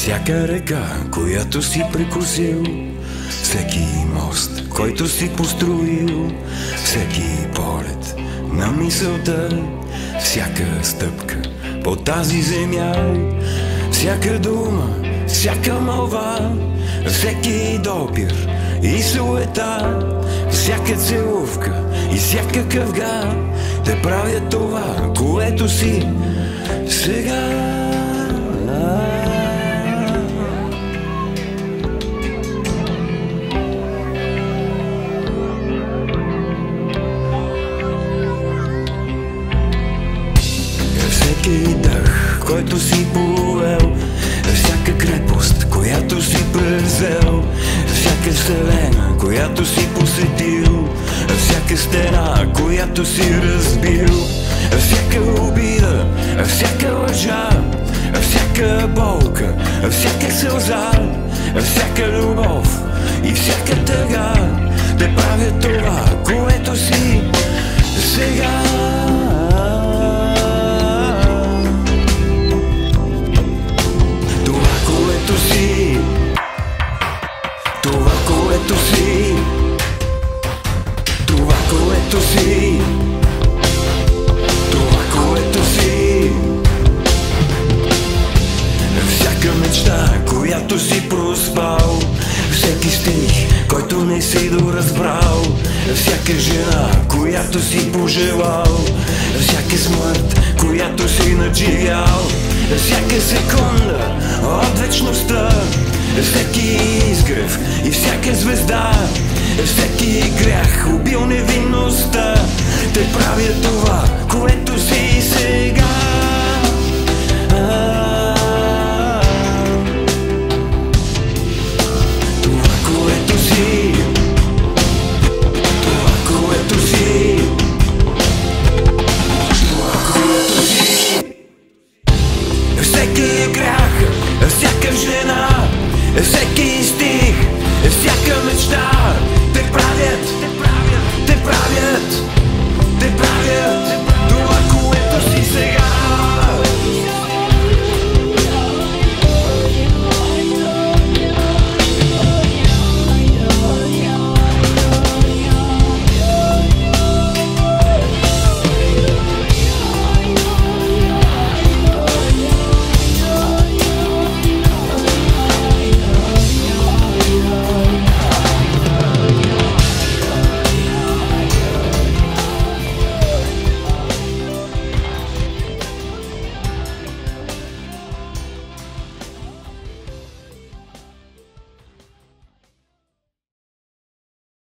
Всяка река, която си прекусил, всеки мост, който си построил, всеки полет на мисълта, всяка стъпка по тази земя, всяка дума, всяка мълва, всеки допир и суета, всяка целувка и всяка къвга те правят това, което си сега. Всеки дъх, който си повел, всяка крепост, която си превзел, всяка вселена, която си посетил, всяка стена, която си разбил, всяка обида, всяка лъжа, всяка болка, всяка сълза, всяка любов и всяка тъга те правят това, което си сега. Това, което си, това, което си, това, което си. Всяка мечта, която си проспал, всеки стих, който не си доразбрал, всяка жена, която си пожелал, всяка смърт, която си надживял, всяка секунда от вечността, всеки изгрев и всяка звезда, всеки грях убил невинността, те правят това, което си сега.